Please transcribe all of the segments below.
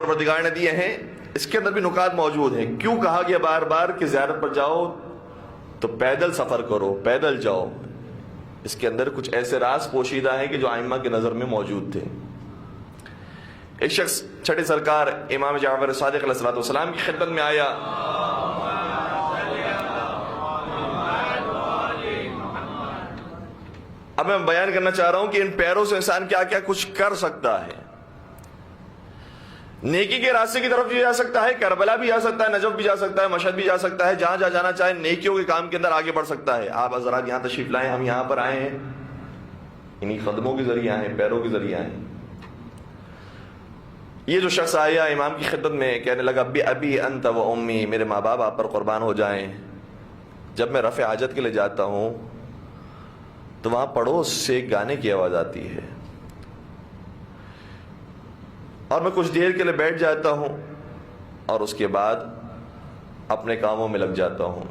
پروردگار نے دیے ہیں اس کے اندر بھی نکات موجود ہیں. کیوں کہا گیا بار بار کہ زیارت پر جاؤ تو پیدل سفر کرو، پیدل جاؤ؟ اس کے اندر کچھ ایسے راز پوشیدہ ہیں کہ جو ائمہ کی نظر میں موجود تھے. ایک شخص چھٹے سرکار امام جعفر صادق علیہ السلام کی خدمت میں آیا. اب میں بیان کرنا چاہ رہا ہوں کہ ان پیروں سے انسان کیا کیا کچھ کر سکتا ہے. نیکی کے راستے کی طرف بھی جا سکتا ہے، کربلا بھی جا سکتا ہے، نجف بھی جا سکتا ہے، مشہد بھی جا سکتا ہے. جہاں جہاں جانا چاہے نیکیوں کے کام کے اندر آگے بڑھ سکتا ہے. آپ حضرات یہاں تشریف لائیں، ہم یہاں پر آئے ہیں انہی قدموں کے ذریعے آئے ہیں، پیروں کے ذریعے آئے ہیں. یہ جو شخص آیا امام کی خدمت میں کہنے لگا ابی انت و امی، میرے ماں باپ آپ پر قربان ہو جائیں. جب میں رفع حاجت کے لیے جاتا ہوں تو وہاں پڑوس سے گانے کی آواز آتی ہے اور میں کچھ دیر کے لیے بیٹھ جاتا ہوں اور اس کے بعد اپنے کاموں میں لگ جاتا ہوں.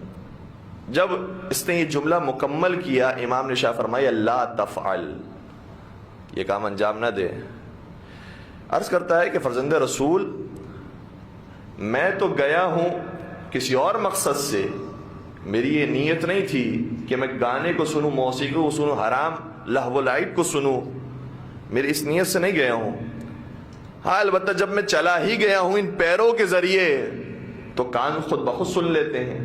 جب اس نے یہ جملہ مکمل کیا امام نے شاہ فرمایا لا تفعل، یہ کام انجام نہ دے. عرض کرتا ہے کہ فرزند رسول میں تو گیا ہوں کسی اور مقصد سے، میری یہ نیت نہیں تھی کہ میں گانے کو سنوں، موسیقی کو سنوں، حرام لہو و لعب کو سنوں، میری اس نیت سے نہیں گیا ہوں. ہاں البتہ جب میں چلا ہی گیا ہوں ان پیروں کے ذریعے تو کان خود بخود سن لیتے ہیں.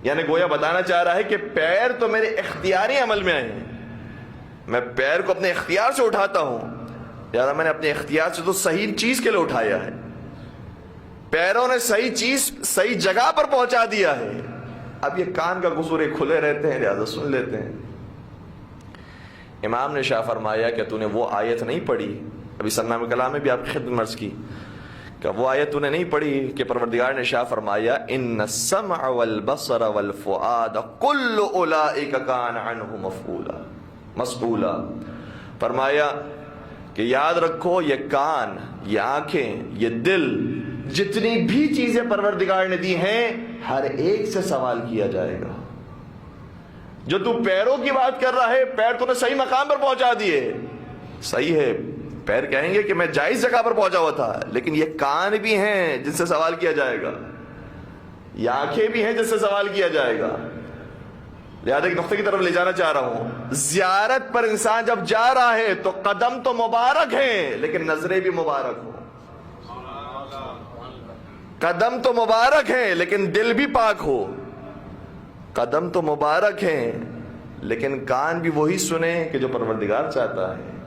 یعنی گویا بتانا چاہ رہا ہے کہ پیر تو میرے اختیاری عمل میں آئے ہیں، میں پیر کو اپنے اختیار سے اٹھاتا ہوں. یار میں نے اپنے اختیار سے تو صحیح چیز کے لیے اٹھایا ہے، پیروں نے صحیح چیز صحیح جگہ پر پہنچا دیا ہے. اب یہ کان کا قصور کھلے رہتے ہیں لہذا سن لیتے ہیں. امام نے شاہ فرمایا کہ تو نے وہ آیت نہیں پڑھی، ابھی سنام کلام میں بھی آپ کی خدمت میں عرض کی کہ وہ آیت تو نے نہیں پڑھی کہ پروردگار نے شاہ فرمایا ان السمع والبصر والفؤاد کل اولئک کان عنہ مسئولا. فرمایا کہ یاد رکھو یہ کان، یہ آنکھیں، یہ دل، جتنی بھی چیزیں پروردگار نے دی ہیں ہر ایک سے سوال کیا جائے گا. جو تو پیروں کی بات کر رہا ہے، پیر تو نے صحیح مقام پر پہنچا دیے، صحیح ہے، پیر کہیں گے کہ میں جائز جگہ پر پہنچا ہوا تھا، لیکن یہ کان بھی ہیں جن سے سوال کیا جائے گا، یہ آنکھیں بھی ہیں جن سے سوال کیا جائے گا. لہذا ایک نقطے کی طرف لے جانا چاہ رہا ہوں، زیارت پر انسان جب جا رہا ہے تو قدم تو مبارک ہیں لیکن نظریں بھی مبارک ہوں. قدم تو مبارک ہیں لیکن دل بھی پاک ہو. قدم تو مبارک ہیں لیکن کان بھی وہی سنیں کہ جو پروردگار چاہتا ہے.